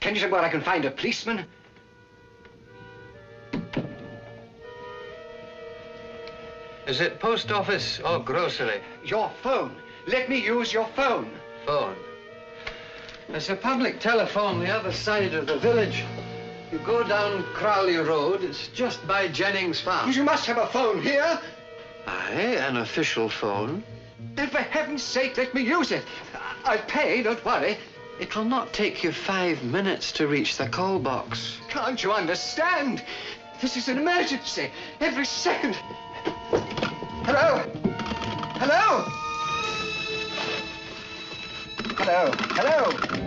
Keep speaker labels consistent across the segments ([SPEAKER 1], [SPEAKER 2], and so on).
[SPEAKER 1] Can you say where I can find a policeman?
[SPEAKER 2] Is it post office or grocery?
[SPEAKER 1] Your phone. Let me use your phone.
[SPEAKER 2] Phone. There's a public telephone the other side of the village. You go down Crowley Road, it's just by Jennings Farm.
[SPEAKER 1] You must have a phone here.
[SPEAKER 2] Aye, an official phone.
[SPEAKER 1] Then for heaven's sake, let me use it. I'll pay, don't worry.
[SPEAKER 2] It'll not take you 5 minutes to reach the call box.
[SPEAKER 1] Can't you understand? This is an emergency. Every second. Hello? Hello? Hello? Hello?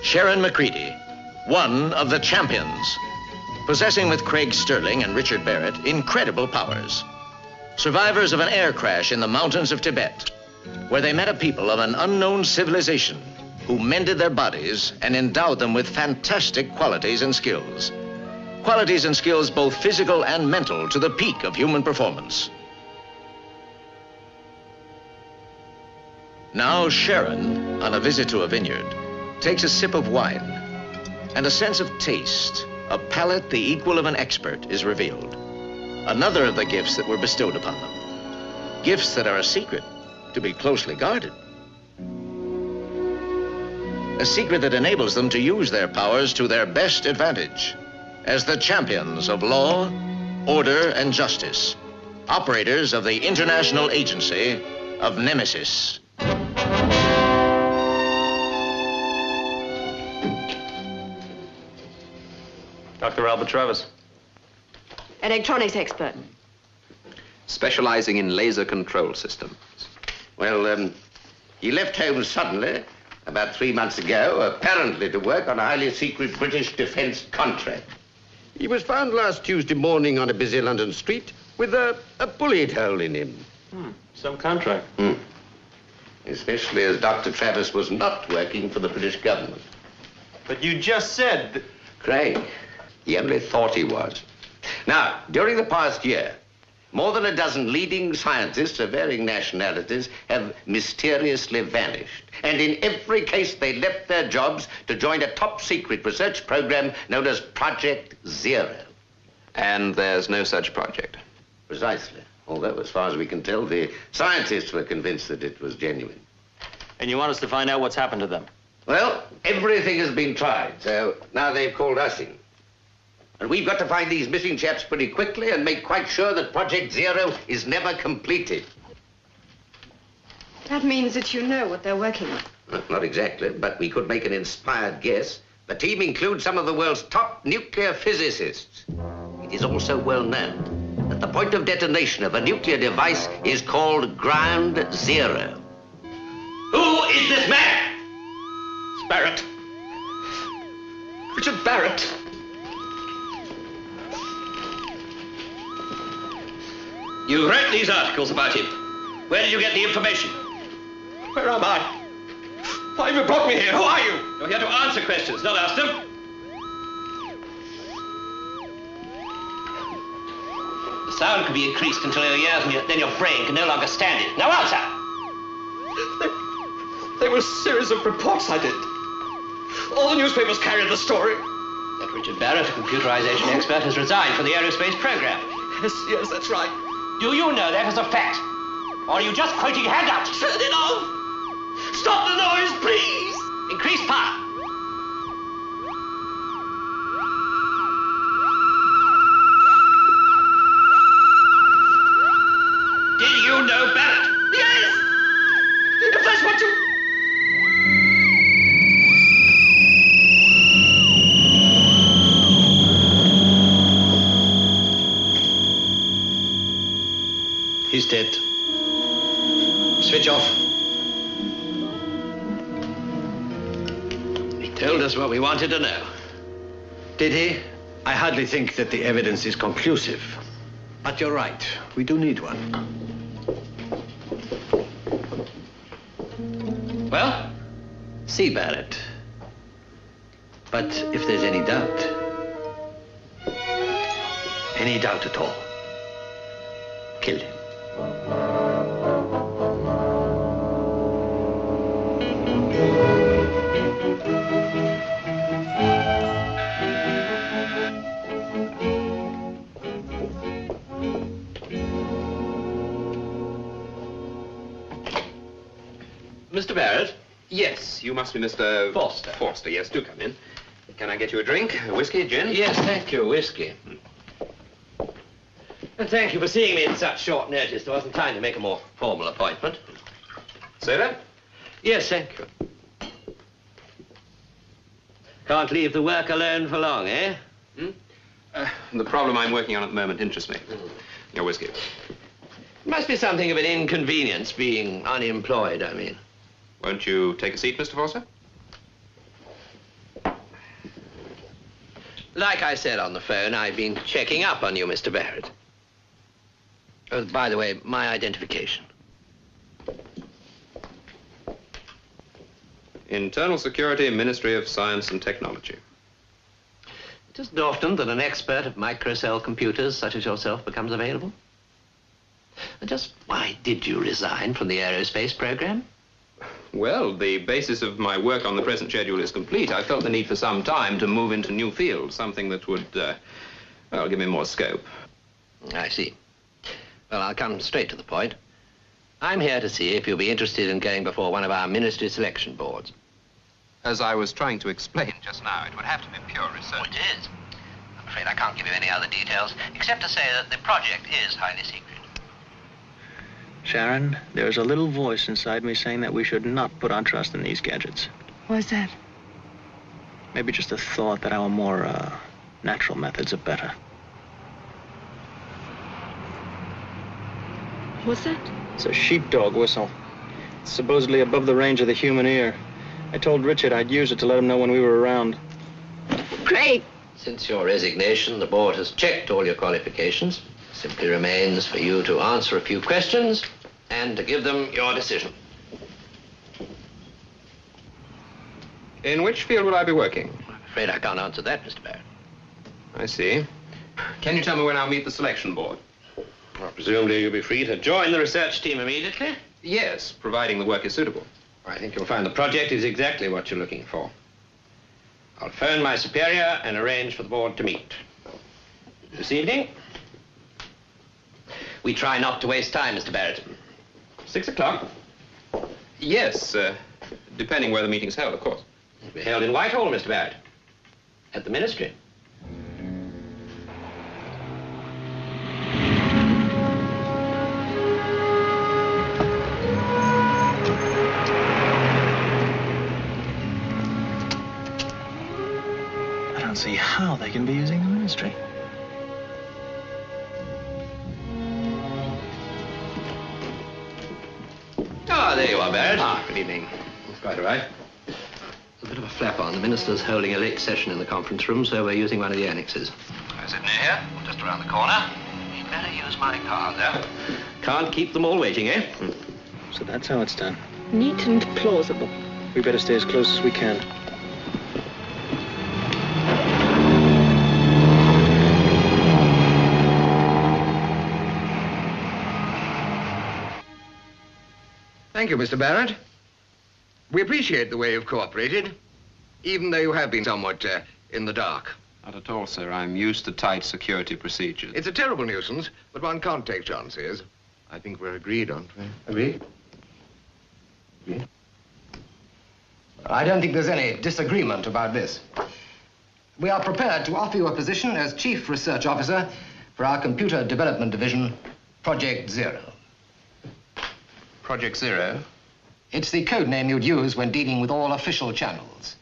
[SPEAKER 3] Sharon McCready, one of the champions, possessing with Craig Sterling and Richard Barrett incredible powers. Survivors of an air crash in the mountains of Tibet, where they met a people of an unknown civilization who mended their bodies and endowed them with fantastic qualities and skills. Qualities and skills both physical and mental to the peak of human performance. Now Sharon, on a visit to a vineyard, takes a sip of wine, and a sense of taste, a palate the equal of an expert, is revealed. Another of the gifts that were bestowed upon them. Gifts that are a secret, to be closely guarded. A secret that enables them to use their powers to their best advantage as the champions of law, order, and justice, operators of the International Agency of Nemesis.
[SPEAKER 4] Dr. Albert Travis.
[SPEAKER 5] Electronics expert.
[SPEAKER 6] Specializing in laser control systems.
[SPEAKER 7] Well, he left home suddenly about 3 months ago, apparently to work on a highly secret British defense contract. He was found last Tuesday morning on a busy London street with a bullet hole in him.
[SPEAKER 4] Some contract.
[SPEAKER 7] Especially as Dr. Travis was not working for the British government.
[SPEAKER 4] But you just said that...
[SPEAKER 7] Craig, he only thought he was. Now, during the past year, more than a dozen leading scientists of varying nationalities have mysteriously vanished. And in every case, they left their jobs to join a top-secret research program known as Project Zero.
[SPEAKER 6] And there's no such project.
[SPEAKER 7] Precisely. Although, as far as we can tell, the scientists were convinced that it was genuine.
[SPEAKER 4] And you want us to find out what's happened to them?
[SPEAKER 7] Well, everything has been tried, so now they've called us in. And we've got to find these missing chaps pretty quickly and make quite sure that Project Zero is never completed.
[SPEAKER 5] That means that you know what they're working on.
[SPEAKER 7] Well, not exactly, but we could make an inspired guess. The team includes some of the world's top nuclear physicists. It is also well known that the point of detonation of a nuclear device is called Ground Zero. Who is this man?
[SPEAKER 1] It's Barrett. Richard Barrett.
[SPEAKER 3] You wrote these articles about him. Where did you get the information?
[SPEAKER 8] Where am I? Why have you brought me here? Who are you?
[SPEAKER 3] You're here to answer questions, not ask them. The sound can be increased until your ears and then your brain can no longer stand it. Now answer!
[SPEAKER 8] They were a series of reports I did. All the newspapers carried the story.
[SPEAKER 3] That Richard Barrett, a computerization expert, has resigned from the aerospace program.
[SPEAKER 8] Yes, that's right.
[SPEAKER 3] Do you know that as a fact? Or are you just quoting handouts?
[SPEAKER 8] Turn it off! Stop the noise, please!
[SPEAKER 3] Increase power. Did you know Barrett?
[SPEAKER 8] Yes! If that's what you...
[SPEAKER 3] He's dead. Switch off. He told us what we wanted to know.
[SPEAKER 2] Did he? I hardly think that the evidence is conclusive. But you're right. We do need one.
[SPEAKER 3] Well?
[SPEAKER 2] See Barrett. But if there's any doubt at all, kill him.
[SPEAKER 3] Mr. Barrett?
[SPEAKER 6] Yes, you must be Mr.
[SPEAKER 3] Forster.
[SPEAKER 6] Forster, yes, do come in. Can I get you a drink? A whiskey, gin?
[SPEAKER 3] Yes, thank you. Whiskey. And thank you for seeing me at such short notice. There wasn't time to make a more formal appointment.
[SPEAKER 6] Soda?
[SPEAKER 3] Yes, thank you. Can't leave the work alone for long, eh?
[SPEAKER 6] The problem I'm working on at the moment interests me. Your whiskey.
[SPEAKER 3] It must be something of an inconvenience being unemployed, I mean.
[SPEAKER 6] Won't you take a seat, Mr. Forster?
[SPEAKER 3] Like I said on the phone, I've been checking up on you, Mr. Barrett. Oh, by the way, my identification.
[SPEAKER 6] Internal Security, Ministry of Science and Technology.
[SPEAKER 3] It isn't often that an expert of microcell computers such as yourself becomes available. And just why did you resign from the aerospace program?
[SPEAKER 6] Well, the basis of my work on the present schedule is complete. I felt the need for some time to move into new fields, something that would, well, give me more scope.
[SPEAKER 3] I see. Well, I'll come straight to the point. I'm here to see if you'll be interested in going before one of our ministry selection boards.
[SPEAKER 6] As I was trying to explain just now, it would have to be pure research.
[SPEAKER 3] Oh, it is. I'm afraid I can't give you any other details, except to say that the project is highly secret.
[SPEAKER 9] Sharon, there's a little voice inside me saying that we should not put our trust in these gadgets.
[SPEAKER 5] Why's that?
[SPEAKER 9] Maybe just a thought that our more, natural methods are better.
[SPEAKER 5] What's that?
[SPEAKER 9] It's a sheepdog whistle. It's supposedly above the range of the human ear. I told Richard I'd use it to let him know when we were around.
[SPEAKER 5] Craig!
[SPEAKER 3] Since your resignation, the board has checked all your qualifications. Simply remains for you to answer a few questions and to give them your decision.
[SPEAKER 6] In which field will I be working?
[SPEAKER 3] I'm afraid I can't answer that, Mr. Barrett.
[SPEAKER 6] I see. Can you tell me when I'll meet the selection board?
[SPEAKER 3] Well, presumably you'll be free to join the research team immediately.
[SPEAKER 6] Yes, providing the work is suitable.
[SPEAKER 3] I think you'll find the project is exactly what you're looking for. I'll phone my superior and arrange for the board to meet. This evening, we try not to waste time, Mr. Barrett. 6 o'clock.
[SPEAKER 6] Yes, depending where the meeting's held, of course.
[SPEAKER 3] It'll be held in Whitehall, Mr. Barrett. At the ministry.
[SPEAKER 9] I don't see how they can be using the ministry.
[SPEAKER 3] Ah, there you are, Barrett.
[SPEAKER 6] Ah, good evening.
[SPEAKER 3] That's quite all right. There's a bit of a flap on. The minister's holding a late session in the conference room, so we're using one of the annexes. Is it near here? Just around the corner.
[SPEAKER 7] Better use my car, though.
[SPEAKER 6] Can't keep them all waiting, eh?
[SPEAKER 9] So that's how it's done.
[SPEAKER 5] Neat and plausible.
[SPEAKER 9] We better stay as close as we can.
[SPEAKER 2] Thank you, Mr. Barrett. We appreciate the way you've cooperated, even though you have been somewhat in the dark.
[SPEAKER 6] Not at all, sir. I'm used to tight security procedures.
[SPEAKER 2] It's a terrible nuisance, but one can't take chances. I think we're agreed, aren't we? Agreed? Agreed?
[SPEAKER 10] I don't think there's any disagreement about this. We are prepared to offer you a position as Chief Research Officer for our Computer Development Division, Project Zero.
[SPEAKER 6] Project Zero?
[SPEAKER 10] It's the code name you'd use when dealing with all official channels.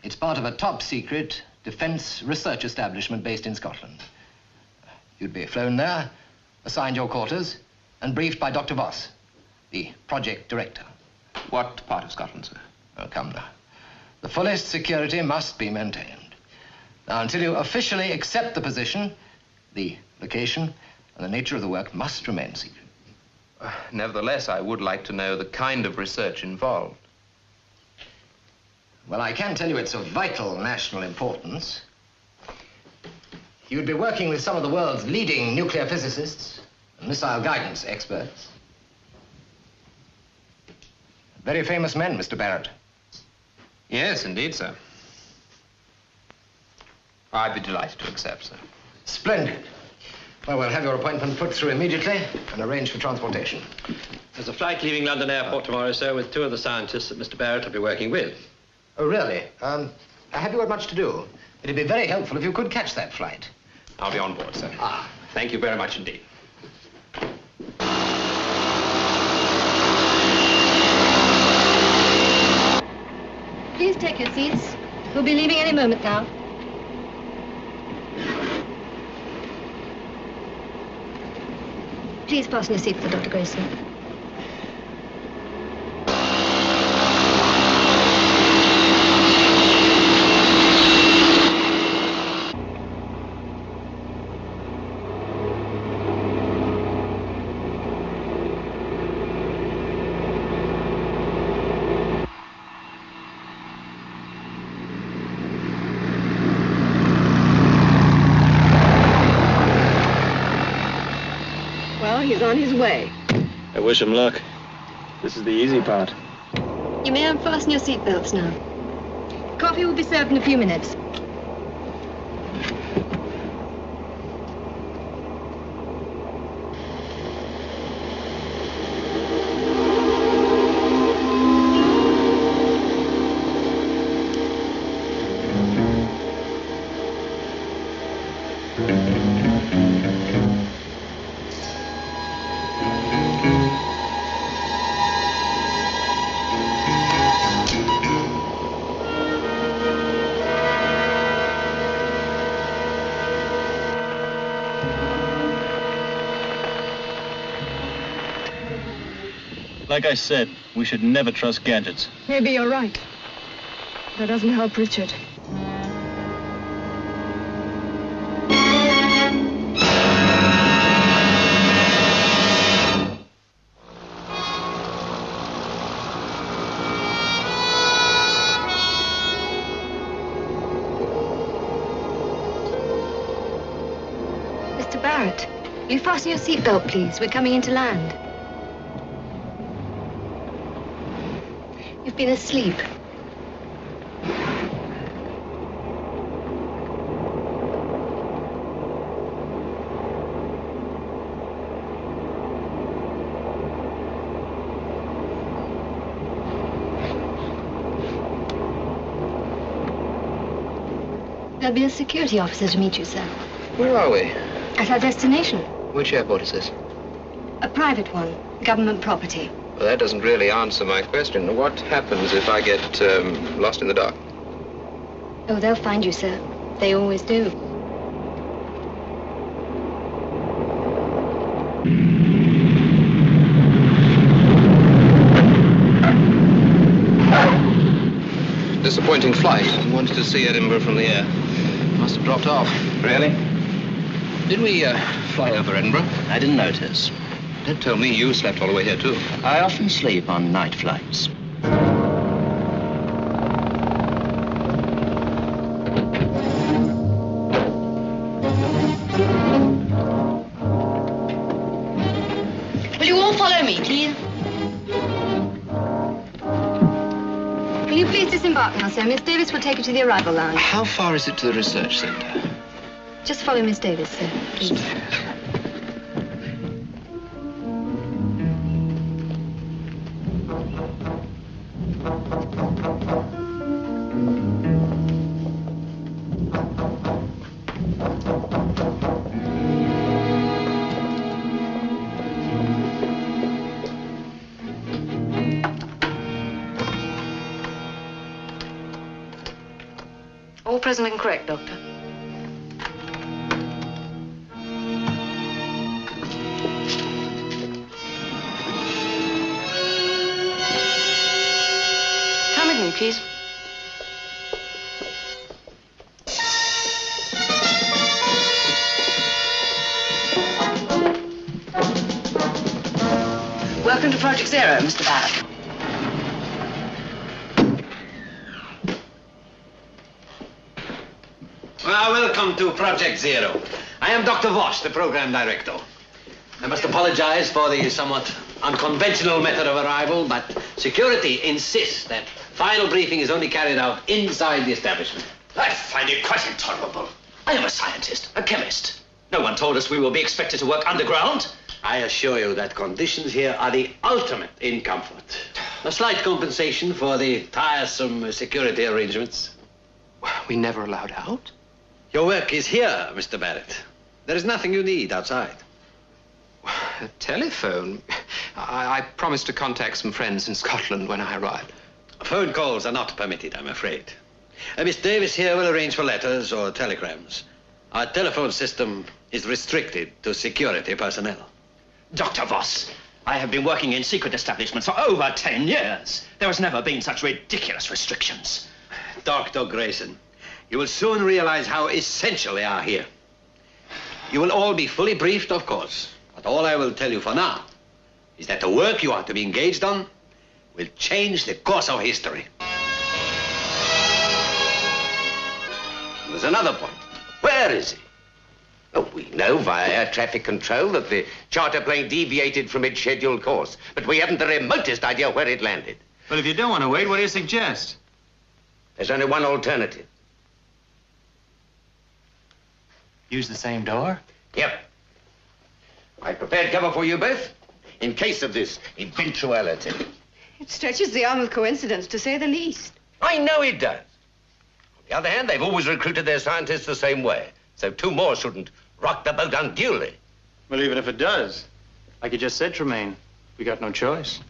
[SPEAKER 10] It's part of a top-secret defense research establishment based in Scotland. You'd be flown there, assigned your quarters, and briefed by Dr. Voss, the project director.
[SPEAKER 6] What part of Scotland, sir?
[SPEAKER 10] Oh, come now. The fullest security must be maintained. Now, until you officially accept the position, the location and the nature of the work must remain secret.
[SPEAKER 6] Nevertheless, I would like to know the kind of research involved.
[SPEAKER 10] Well, I can tell you it's of vital national importance. You'd be working with some of the world's leading nuclear physicists and missile guidance experts. Very famous men, Mr. Barrett.
[SPEAKER 6] Yes, indeed, sir. I'd be delighted to accept, sir.
[SPEAKER 10] Splendid. Well, we'll have your appointment put through immediately and arrange for transportation.
[SPEAKER 11] There's a flight leaving London Airport tomorrow, sir, with 2 of the scientists that Mr. Barrett will be working with.
[SPEAKER 10] Oh, really? Have you got much to do? It'd be very helpful if you could catch that flight.
[SPEAKER 6] I'll be on board, sir.
[SPEAKER 10] Ah.
[SPEAKER 6] Thank you very much indeed.
[SPEAKER 5] Please take your seats. We'll be leaving any moment now. Please fasten your seat for Dr. Grayson. He's on his way.
[SPEAKER 9] I wish him luck. This is the easy part.
[SPEAKER 5] You may unfasten your seatbelts now. Coffee will be served in a few minutes.
[SPEAKER 9] Like I said, we should never trust gadgets.
[SPEAKER 5] Maybe you're right. That doesn't help Richard. Mr. Barrett, will you fasten your seatbelt, please? We're coming in to land. You've been asleep. There'll be a security officer to meet you, sir.
[SPEAKER 6] Where are we?
[SPEAKER 5] At our destination.
[SPEAKER 6] Which airport is this?
[SPEAKER 5] A private one. Government property.
[SPEAKER 6] Well, that doesn't really answer my question. What happens if I get lost in the dark?
[SPEAKER 5] Oh, they'll find you, sir. They always do.
[SPEAKER 6] Disappointing flight. I wanted to see Edinburgh from the air. Must have dropped off. Really? Did we fly over Edinburgh?
[SPEAKER 3] I didn't notice.
[SPEAKER 6] Ted told me you slept all the way here, too.
[SPEAKER 3] I often sleep on night flights.
[SPEAKER 5] Will you all follow me, please? Will you please disembark now, sir? Miss Davis will take you to the arrival lounge.
[SPEAKER 10] How far is it to the research center?
[SPEAKER 5] Just follow Miss Davis, sir, please. All present and correct, Doctor. Come with me, please. Welcome to Project Zero, Mr. Barrett.
[SPEAKER 2] Well, welcome to Project Zero. I am Dr. Voss, the program director. I must apologize for the somewhat unconventional method of arrival, but security insists that final briefing is only carried out inside the establishment.
[SPEAKER 8] I find it quite intolerable. I am a scientist, a chemist. No one told us we will be expected to work underground.
[SPEAKER 2] I assure you that conditions here are the ultimate in comfort. A slight compensation for the tiresome security arrangements.
[SPEAKER 6] We never allowed out?
[SPEAKER 2] Your work is here, Mr. Barrett. There is nothing you need outside.
[SPEAKER 6] A telephone? I promised to contact some friends in Scotland when I arrived.
[SPEAKER 2] Phone calls are not permitted, I'm afraid. Miss Davis here will arrange for letters or telegrams. Our telephone system is restricted to security personnel.
[SPEAKER 8] Dr. Voss, I have been working in secret establishments for over 10 years. There has never been such ridiculous restrictions.
[SPEAKER 2] Dr. Grayson, you will soon realize how essential they are here. You will all be fully briefed, of course, but all I will tell you for now is that the work you are to be engaged on will change the course of history.
[SPEAKER 7] There's another point. Where is he? Oh, we know via air traffic control that the charter plane deviated from its scheduled course, but we haven't the remotest idea where it landed.
[SPEAKER 4] Well, if you don't want to wait, what do you suggest?
[SPEAKER 7] There's only one alternative.
[SPEAKER 10] Use the same door?
[SPEAKER 7] Yep. I prepared cover for you both in case of this eventuality.
[SPEAKER 5] It stretches the arm of coincidence, to say the least.
[SPEAKER 7] I know it does. On the other hand, they've always recruited their scientists the same way, so two more shouldn't rock the boat unduly.
[SPEAKER 4] Well, even if it does, like you just said, Tremaine, we got no choice.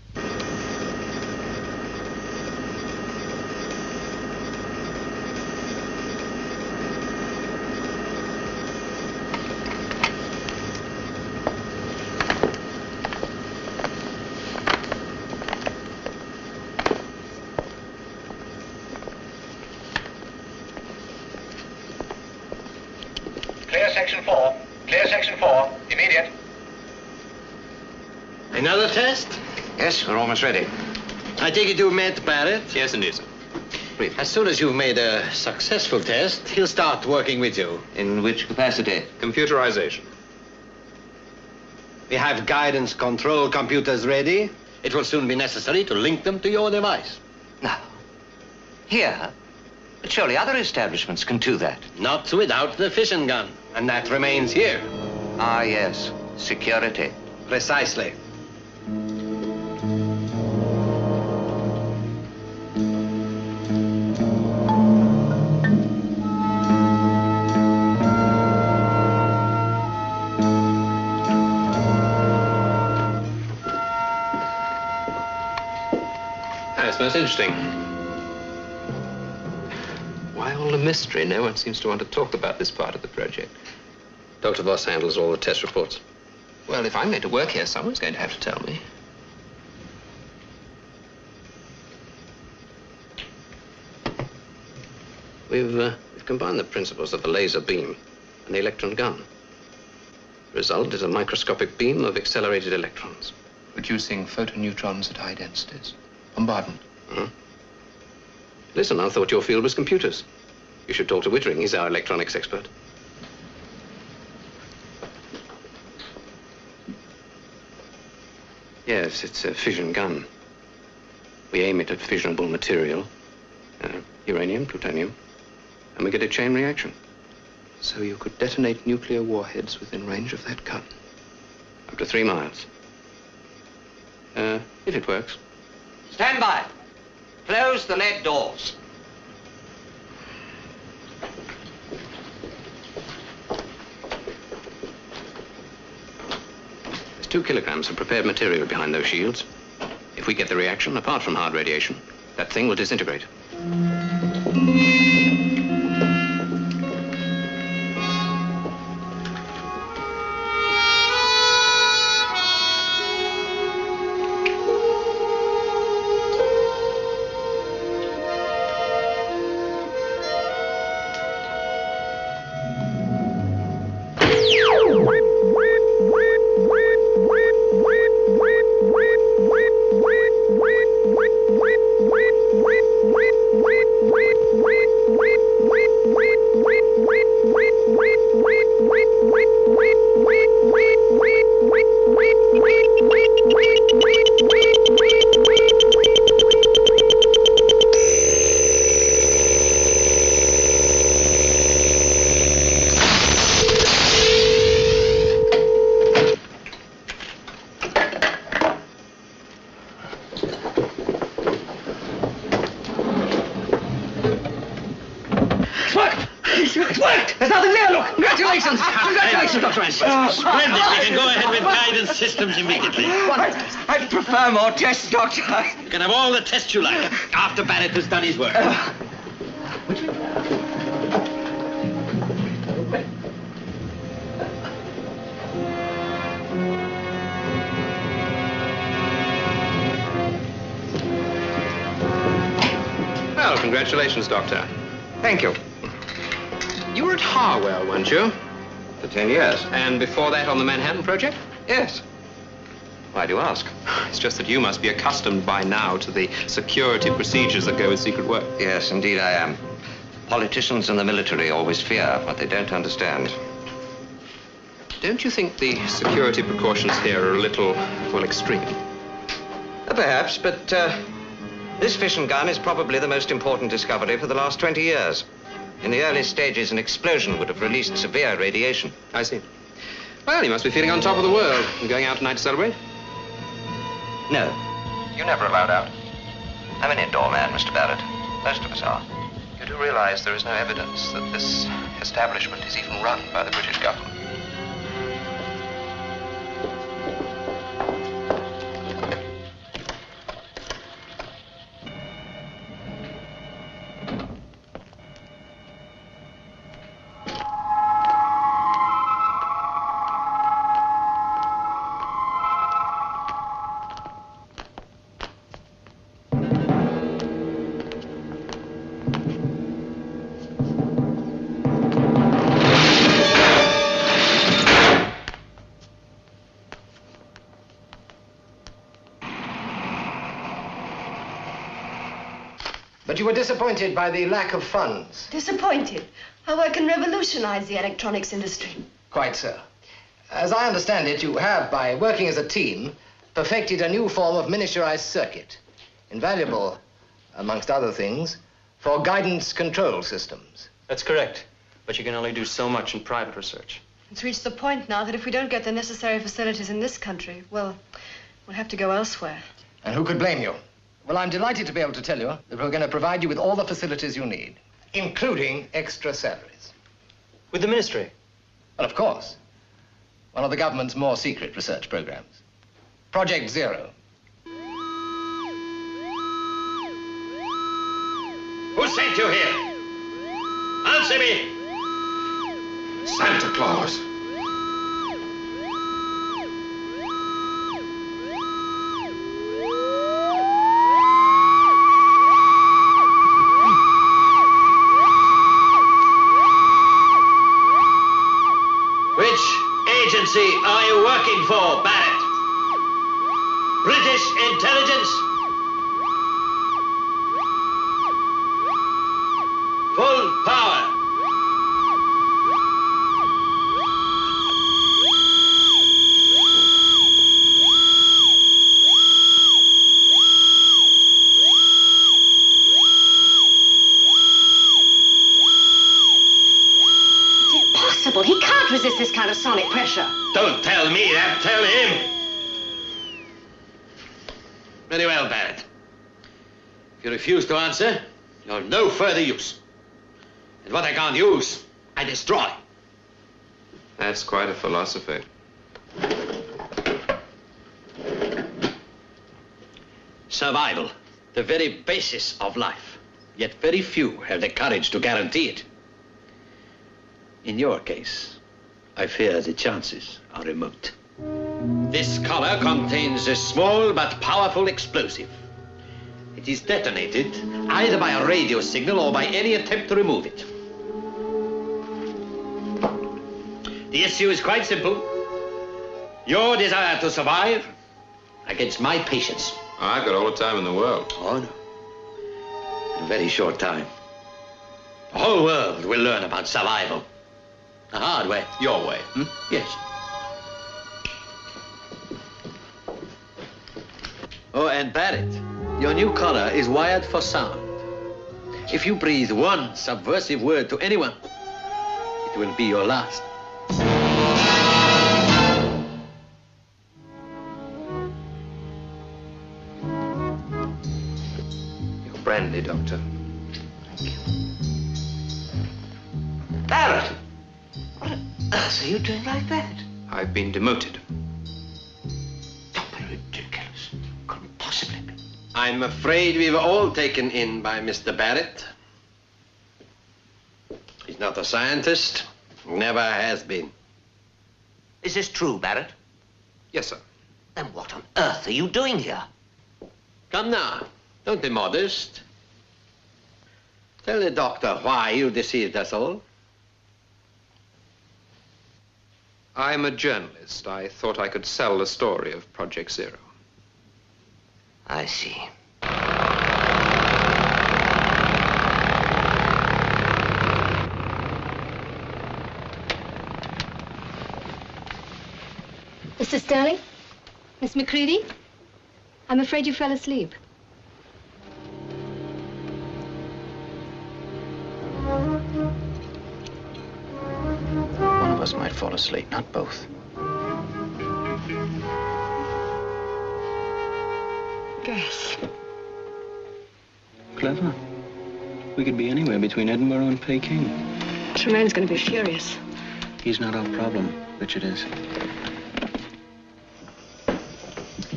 [SPEAKER 10] Clear section 4. Clear section 4. Immediate.
[SPEAKER 2] Another test?
[SPEAKER 7] Yes, we're almost ready.
[SPEAKER 2] I take it you met Barrett?
[SPEAKER 6] Yes, indeed, sir.
[SPEAKER 2] As soon as you've made a successful test, he'll start working with you.
[SPEAKER 7] In which capacity?
[SPEAKER 6] Computerization.
[SPEAKER 2] We have guidance control computers ready. It will soon be necessary to link them to your device.
[SPEAKER 7] No. Here? But surely other establishments can do that.
[SPEAKER 2] Not without the fission gun, and that remains here.
[SPEAKER 7] Ah, yes. Security.
[SPEAKER 2] Precisely.
[SPEAKER 6] That's most interesting. Why all the mystery? No one seems to want to talk about this part of the project. Dr. Voss handles all the test reports. Well, if I'm going to work here, someone's going to have to tell me. We've combined the principles of the laser beam and the electron gun. Result is a microscopic beam of accelerated electrons.
[SPEAKER 1] Producing photoneutrons at high densities. Bombardment.
[SPEAKER 6] Huh? Listen, I thought your field was computers. You should talk to Wittering. He's our electronics expert. Yes, it's a fission gun. We aim it at fissionable material. Uranium, plutonium. And we get a chain reaction.
[SPEAKER 1] So you could detonate nuclear warheads within range of that gun.
[SPEAKER 6] Up to 3 miles. If it works.
[SPEAKER 7] Stand by. Close the lead doors.
[SPEAKER 6] There's 2 kilograms of prepared material behind those shields. If we get the reaction, apart from hard radiation, that thing will disintegrate.
[SPEAKER 3] Splendid. We can go ahead with guidance systems immediately.
[SPEAKER 8] I'd prefer more tests, Doctor.
[SPEAKER 3] You can have all the tests you like after Barrett has done his work.
[SPEAKER 6] Well, congratulations, Doctor.
[SPEAKER 7] Thank you.
[SPEAKER 6] You were at Harwell, weren't you?
[SPEAKER 7] For 10 years.
[SPEAKER 6] And before that on the Manhattan Project?
[SPEAKER 7] Yes. Why do you ask?
[SPEAKER 6] It's just that you must be accustomed by now to the security procedures that go with secret work.
[SPEAKER 7] Yes, indeed I am. Politicians and the military always fear what they don't understand.
[SPEAKER 6] Don't you think the security precautions here are a little, well, extreme?
[SPEAKER 7] Perhaps, but this fission gun is probably the most important discovery for the last 20 years. In the early stages, an explosion would have released severe radiation.
[SPEAKER 6] I see. Well, you must be feeling on top of the world. You going out tonight to celebrate?
[SPEAKER 7] No. You're never allowed out. I'm an indoor man, Mr. Barrett. Most of us are. You do realize there is no evidence that this establishment is even run by the British government.
[SPEAKER 10] But you were disappointed by the lack of funds.
[SPEAKER 12] Disappointed? How I can revolutionize the electronics industry.
[SPEAKER 10] Quite so. As I understand it, you have, by working as a team, perfected a new form of miniaturized circuit, invaluable, amongst other things, for guidance control systems.
[SPEAKER 9] That's correct. But you can only do so much in private research.
[SPEAKER 12] It's reached the point now that if we don't get the necessary facilities in this country, well, we'll have to go elsewhere.
[SPEAKER 10] And who could blame you? Well, I'm delighted to be able to tell you that we're going to provide you with all the facilities you need, including extra salaries.
[SPEAKER 9] With the ministry?
[SPEAKER 10] Well, of course. One of the government's more secret research programs. Project Zero.
[SPEAKER 3] Who sent you here? Answer me!
[SPEAKER 6] Santa Claus.
[SPEAKER 2] agency are you working for, Barrett? British intelligence? Full power.
[SPEAKER 13] He can't resist this kind of sonic pressure.
[SPEAKER 2] Don't tell me that, tell him. Very well, Barrett. If you refuse to answer, you're of no further use. And what I can't use, I destroy.
[SPEAKER 6] That's quite a philosophy.
[SPEAKER 2] Survival, the very basis of life. Yet very few have the courage to guarantee it. In your case, I fear the chances are remote. This collar contains a small but powerful explosive. It is detonated either by a radio signal or by any attempt to remove it. The issue is quite simple. Your desire to survive against my patience.
[SPEAKER 6] I've got all the time in the world.
[SPEAKER 2] Oh, no. In a very short time. The whole world will learn about survival. The hard way.
[SPEAKER 6] Your way.
[SPEAKER 2] Yes. Oh, and Barrett, your new collar is wired for sound. If you breathe one subversive word to anyone, it will be your last.
[SPEAKER 6] Your brandy, Doctor.
[SPEAKER 13] Thank you. Barrett! What on earth are you doing like that?
[SPEAKER 6] I've been demoted.
[SPEAKER 13] Don't be ridiculous. Couldn't possibly be.
[SPEAKER 2] I'm afraid we were all taken in by Mr. Barrett. He's not a scientist. Never has been.
[SPEAKER 7] Is this true, Barrett?
[SPEAKER 6] Yes, sir.
[SPEAKER 7] Then what on earth are you doing here?
[SPEAKER 2] Come now. Don't be modest. Tell the doctor why you deceived us all.
[SPEAKER 6] I'm a journalist. I thought I could sell the story of Project Zero.
[SPEAKER 7] I see.
[SPEAKER 5] Mr. Sterling? Miss McCready? I'm afraid you fell asleep.
[SPEAKER 9] One of us might fall asleep, not both.
[SPEAKER 12] Gas.
[SPEAKER 9] Clever. We could be anywhere between Edinburgh and Peking.
[SPEAKER 12] Tremaine's going to be furious.
[SPEAKER 9] He's not our problem. Richard is.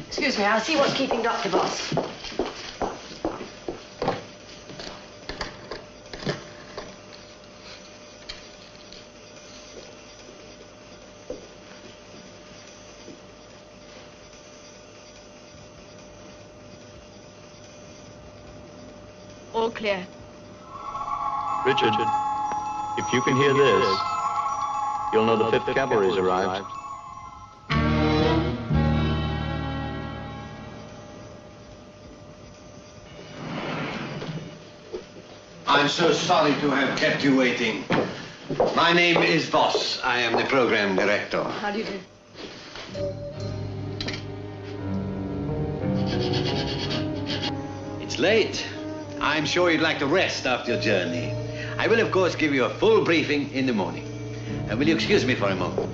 [SPEAKER 13] Excuse me, I'll see what's keeping Dr. Voss.
[SPEAKER 12] All clear.
[SPEAKER 11] Richard, if you can hear this, you'll know the 5th Cavalry's arrived.
[SPEAKER 2] I'm so sorry to have kept you waiting. My name is Voss. I am the program director.
[SPEAKER 12] How do you do?
[SPEAKER 2] It's late. I'm sure you'd like to rest after your journey. I will, of course, give you a full briefing in the morning. Will you excuse me for a moment?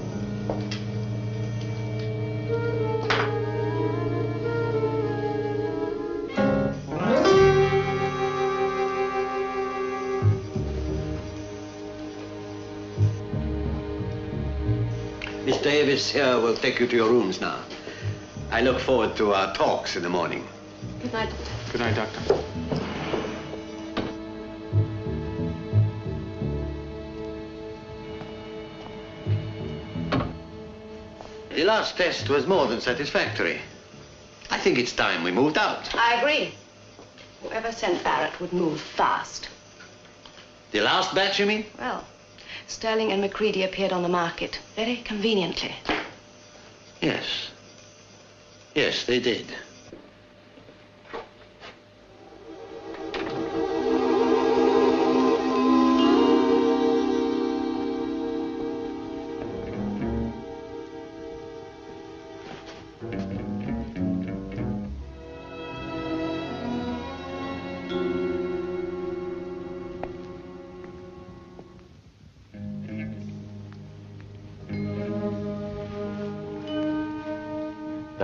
[SPEAKER 2] Miss Davis here will take you to your rooms now. I look forward to our talks in the morning.
[SPEAKER 12] Good night.
[SPEAKER 4] Good night, Doctor.
[SPEAKER 2] The last test was more than satisfactory. I think it's time we moved out.
[SPEAKER 13] I agree. Whoever sent Barrett would move fast.
[SPEAKER 2] The last batch, you mean?
[SPEAKER 13] Well, Sterling and McCready appeared on the market very conveniently.
[SPEAKER 7] Yes. Yes, they did.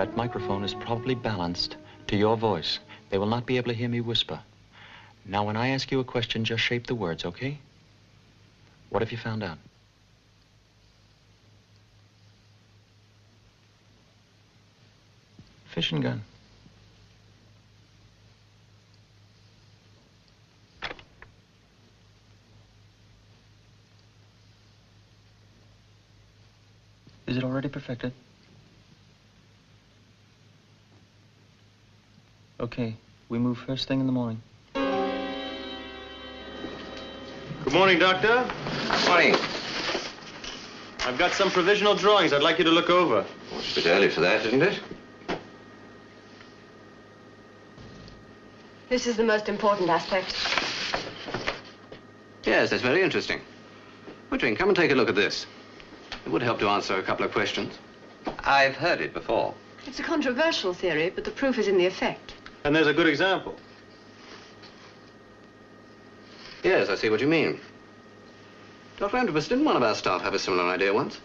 [SPEAKER 11] That microphone is probably balanced to your voice. They will not be able to hear me whisper. Now, when I ask you a question, just shape the words, okay? What have you found out? Fission gun. Is it already perfected? Okay, we move first thing in the morning.
[SPEAKER 4] Good morning, Doctor.
[SPEAKER 7] Morning.
[SPEAKER 4] I've got some provisional drawings I'd like you to look over.
[SPEAKER 7] Well, it's a bit early for that, isn't it?
[SPEAKER 12] This is the most important aspect.
[SPEAKER 6] Yes, that's very interesting. Woodring, come and take a look at this. It would help to answer a couple of questions.
[SPEAKER 7] I've heard it before.
[SPEAKER 12] It's a controversial theory, but the proof is in the effect.
[SPEAKER 4] And there's a good example.
[SPEAKER 6] Yes, I see what you mean. Dr. Androbus, didn't one of our staff have a similar idea once?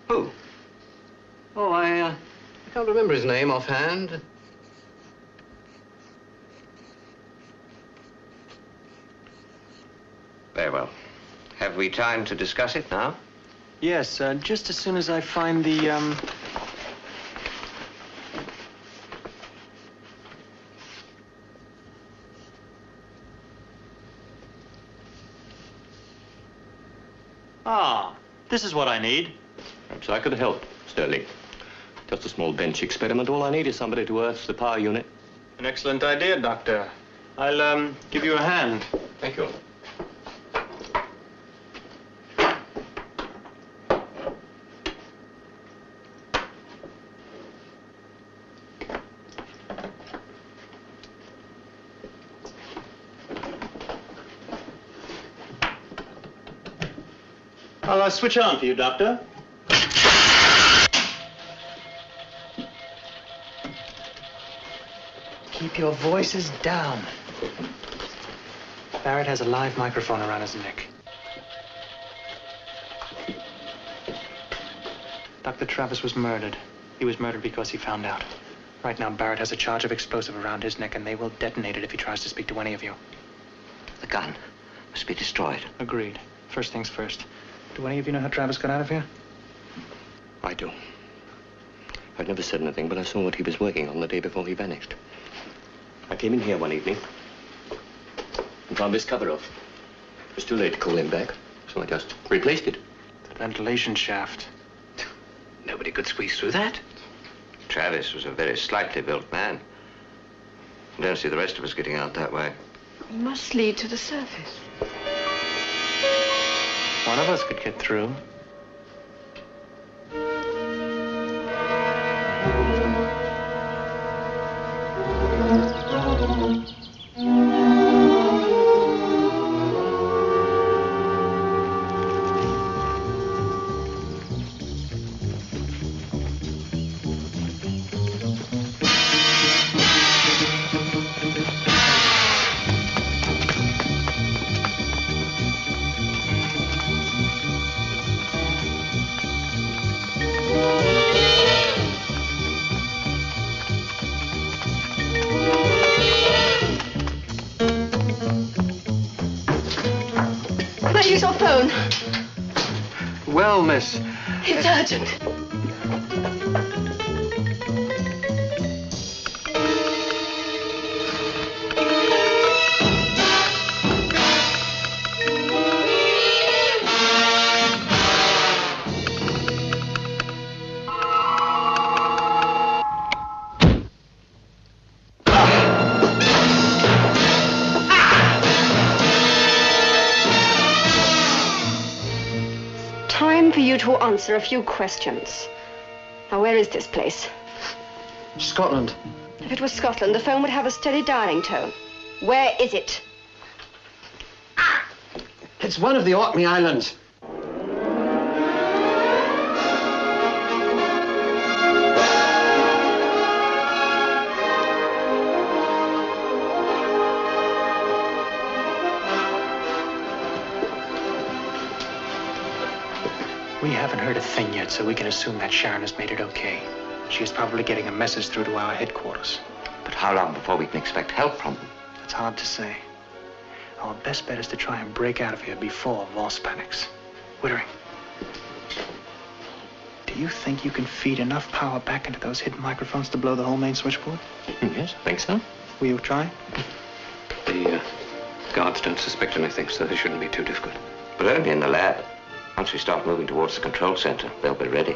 [SPEAKER 7] Who?
[SPEAKER 6] Oh, I can't remember his name offhand.
[SPEAKER 7] Very well. Have we time to discuss it now?
[SPEAKER 9] Yes, just as soon as I find the,
[SPEAKER 4] Ah, this is what I need.
[SPEAKER 11] Perhaps I could help, Sterling. Just a small bench experiment. All I need is somebody to earth the power unit.
[SPEAKER 4] An excellent idea, Doctor. I'll, give you a hand.
[SPEAKER 11] Thank you.
[SPEAKER 4] I'll switch on for you, Doctor.
[SPEAKER 9] keep your voices down. Barrett has a live microphone around his neck. Dr. Travis was murdered. He was murdered because he found out. Right now, Barrett has a charge of explosive around his neck, and they will detonate it if he tries to speak to any of you.
[SPEAKER 7] The gun must be destroyed.
[SPEAKER 9] Agreed. First things first. Do any of you know how Travis got out of here?
[SPEAKER 11] I do. I've never said anything, but I saw what he was working on the day before he vanished. I came in here one evening and found this cover off. It was too late to call him back, so I just replaced it.
[SPEAKER 9] The ventilation shaft.
[SPEAKER 7] Nobody could squeeze through that. Travis was a very slightly built man. I don't see the rest of us getting out that way.
[SPEAKER 12] It must lead to the surface.
[SPEAKER 9] One of us could get through.
[SPEAKER 12] Use your phone.
[SPEAKER 4] Well, miss.
[SPEAKER 12] It's urgent. Time for you to answer a few questions. Now, where is this place?
[SPEAKER 9] Scotland.
[SPEAKER 12] If it was Scotland, the phone would have a steady dialing tone. Where is it?
[SPEAKER 2] It's one of the Orkney Islands.
[SPEAKER 9] We haven't heard a thing yet, so we can assume that Sharon has made it okay. She is probably getting a message through to our headquarters.
[SPEAKER 7] But how long before we can expect help from them?
[SPEAKER 9] It's hard to say. Our best bet is to try and break out of here before Voss panics. Wittering, do you think you can feed enough power back into those hidden microphones to blow the whole main switchboard?
[SPEAKER 11] Yes, I think so.
[SPEAKER 9] Will you try?
[SPEAKER 6] The guards don't suspect anything, so they shouldn't be too difficult.
[SPEAKER 7] But only in the lab. Once we start moving towards the control center, they'll be ready.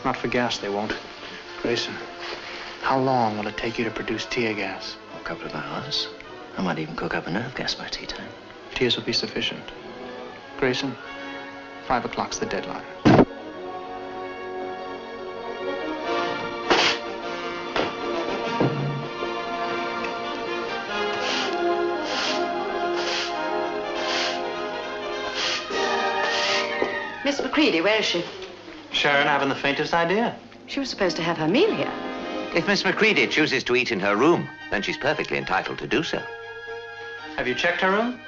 [SPEAKER 9] Not for gas, they won't. Grayson, how long will it take you to produce tear gas?
[SPEAKER 13] A couple of hours. I might even cook up a nerve gas by tea time.
[SPEAKER 9] Tears will be sufficient. Grayson, 5 o'clock's the deadline.
[SPEAKER 12] Miss Macready, where is she?
[SPEAKER 4] Sharon haven't the faintest idea.
[SPEAKER 12] She was supposed to have her meal here.
[SPEAKER 7] If Miss Macready chooses to eat in her room, then she's perfectly entitled to do so.
[SPEAKER 4] Have you checked her room?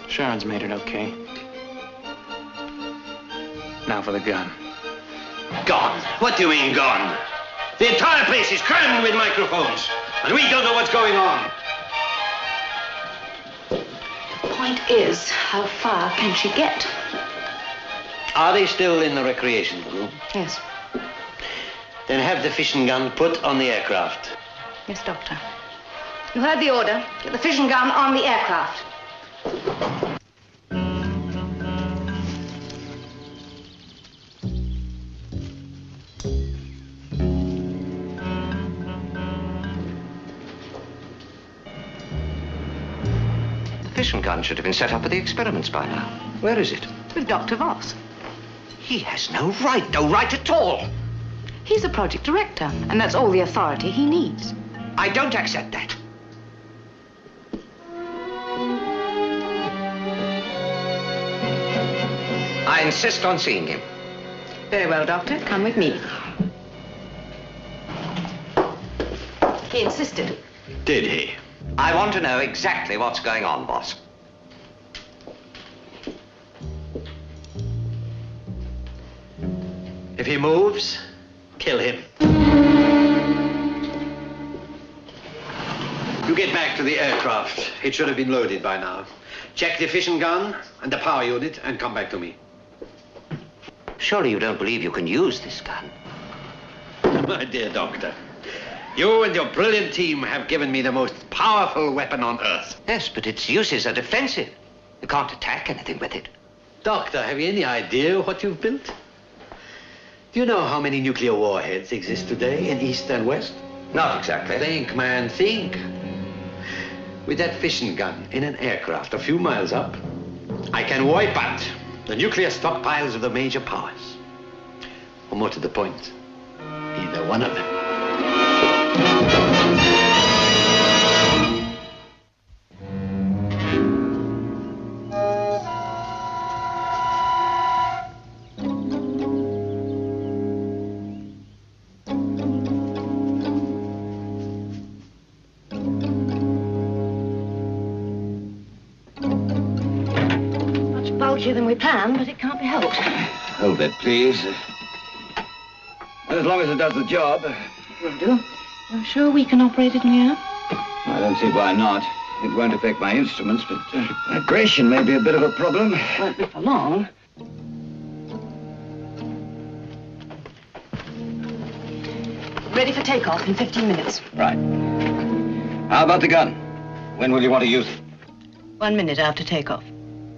[SPEAKER 9] Sharon's made it okay. Now for the gun.
[SPEAKER 2] Gone? What do you mean, gone? The entire place is crammed with microphones, and we don't know what's going on.
[SPEAKER 12] Point is, how far can she get?
[SPEAKER 2] Are they still in the recreation room?
[SPEAKER 12] Yes.
[SPEAKER 2] Then have the fission gun put on the aircraft.
[SPEAKER 12] Yes, Doctor. You heard the order. Get the fission gun on the aircraft.
[SPEAKER 7] The fission gun should have been set up for the experiments by now.
[SPEAKER 2] Where is it?
[SPEAKER 12] With Dr. Voss.
[SPEAKER 7] He has no right at all.
[SPEAKER 12] He's the project director, and that's all the authority he needs.
[SPEAKER 7] I don't accept that. I insist on seeing him.
[SPEAKER 12] Very well, Doctor. Come with me. He insisted.
[SPEAKER 2] Did he?
[SPEAKER 7] I want to know exactly what's going on, boss.
[SPEAKER 2] If he moves, kill him. You get back to the aircraft. It should have been loaded by now. Check the fission gun and the power unit and come back to me.
[SPEAKER 7] Surely you don't believe you can use this gun?
[SPEAKER 2] My dear doctor, you and your brilliant team have given me the most powerful weapon on Earth.
[SPEAKER 7] Yes, but its uses are defensive. You can't attack anything with it.
[SPEAKER 2] Doctor, have you any idea what you've built? Do you know how many nuclear warheads exist today in East and West?
[SPEAKER 7] Not exactly.
[SPEAKER 2] Think, man, think. With that fission gun in an aircraft a few miles up, I can wipe out the nuclear stockpiles of the major powers. Or more to the point, either one of them.
[SPEAKER 12] Than we planned, but it can't be helped.
[SPEAKER 14] Hold that, please. As long as it does the job.
[SPEAKER 12] Will do. You're sure we can operate it in here?
[SPEAKER 14] I don't see why not. It won't affect my instruments, but vibration may be a bit of a problem.
[SPEAKER 12] Won't be for long. Ready for takeoff in 15 minutes.
[SPEAKER 14] Right. How about the gun? When will you want to use it?
[SPEAKER 12] 1 minute after takeoff.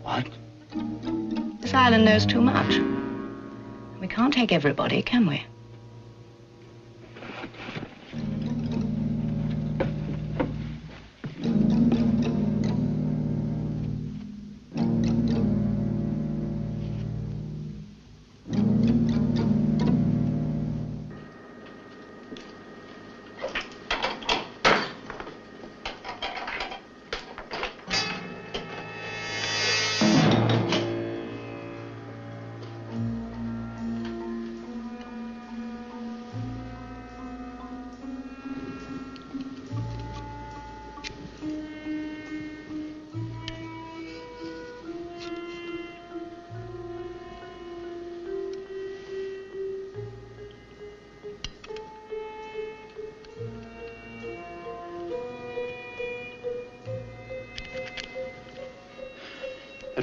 [SPEAKER 14] What?
[SPEAKER 12] This island knows too much. We can't take everybody, can we?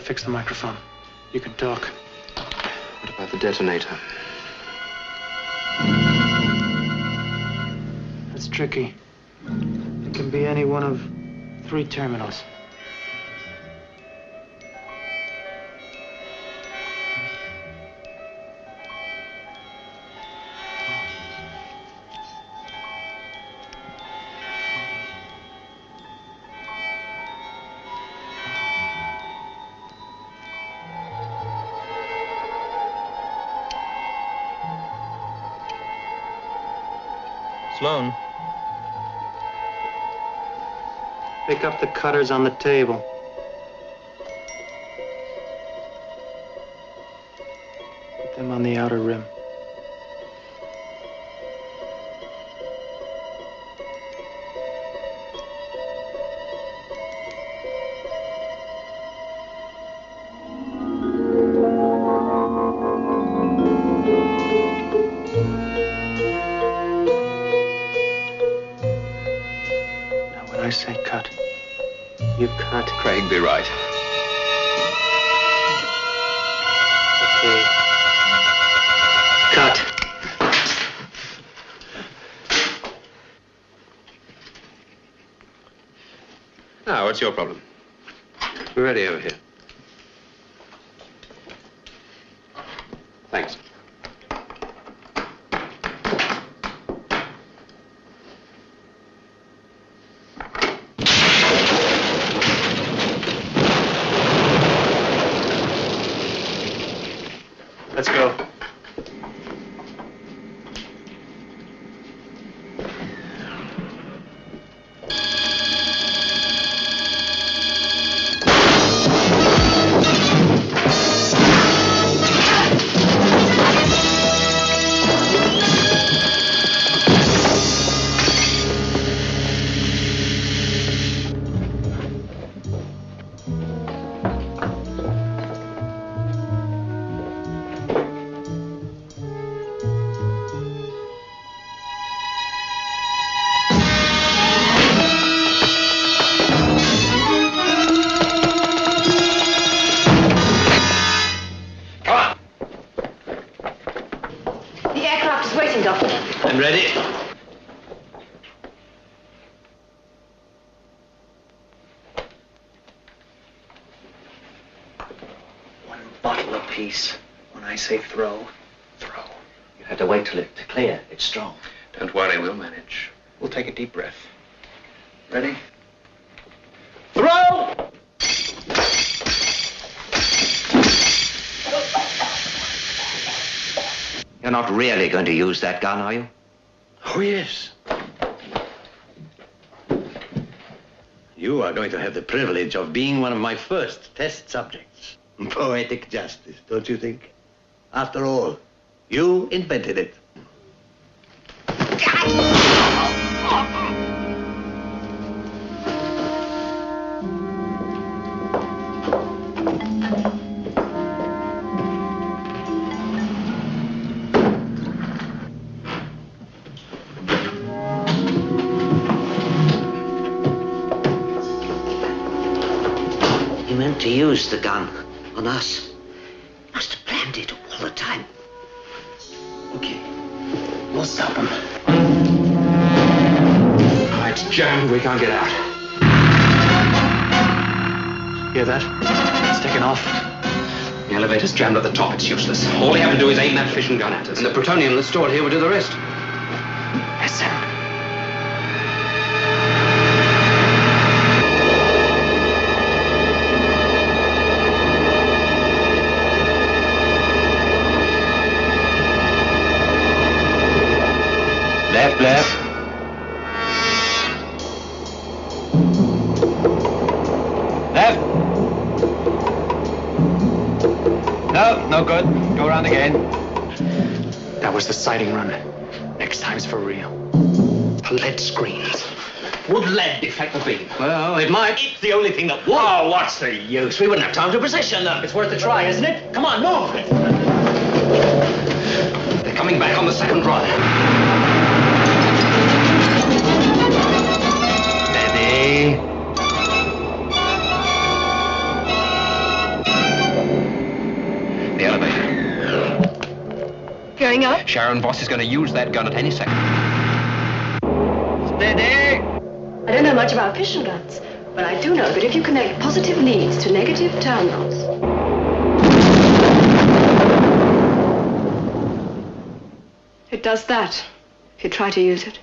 [SPEAKER 9] fix the microphone. You can talk.
[SPEAKER 1] What about the detonator?
[SPEAKER 9] That's tricky. It can be any one of 3 terminals.
[SPEAKER 11] Sloan.
[SPEAKER 9] Pick up the cutters on the table. Put them on the outer rim. When I say cut, you cut.
[SPEAKER 6] Craig, be right.
[SPEAKER 9] Okay. Cut.
[SPEAKER 6] Now, what's your problem? We're ready over here. Thanks.
[SPEAKER 9] Let's go.
[SPEAKER 2] I'm ready.
[SPEAKER 8] One bottle apiece. When I say throw, throw. You have to wait till it to clear. It's strong.
[SPEAKER 6] Don't worry, we'll manage.
[SPEAKER 8] We'll take a deep breath. Ready? Throw!
[SPEAKER 7] You're not really going to use that gun, are you?
[SPEAKER 3] Oh, yes. You are going to have the privilege of being one of my first test subjects. Poetic justice, don't you think? After all, you invented it.
[SPEAKER 13] He meant to use the gun on us. Must have planned it all the time.
[SPEAKER 9] Okay. We'll stop him.
[SPEAKER 6] Oh, it's jammed. We can't get out.
[SPEAKER 9] Hear that? It's taken off.
[SPEAKER 6] The elevator's jammed at the top. It's useless. All we have to do is aim that fission gun at us. And the plutonium that's stored here will do the rest.
[SPEAKER 9] Yes, sir.
[SPEAKER 14] Left, left. Left. No, no good. Go around again.
[SPEAKER 9] That was the sighting run. Next time's for real. The lead screens.
[SPEAKER 2] Would lead deflect the beam?
[SPEAKER 8] Well, it might.
[SPEAKER 2] It's the only thing that would.
[SPEAKER 8] Oh, what's the use? We wouldn't have time to position them.
[SPEAKER 2] It's worth a try, isn't it? Come on, move. They're coming back on the second run.
[SPEAKER 14] Steady.
[SPEAKER 12] going up?
[SPEAKER 6] Sharon Voss is going to use that gun at any second.
[SPEAKER 12] Steady! I don't know much about fission guns, but I do know that if you connect positive leads to negative terminals, it does that if you try to use it.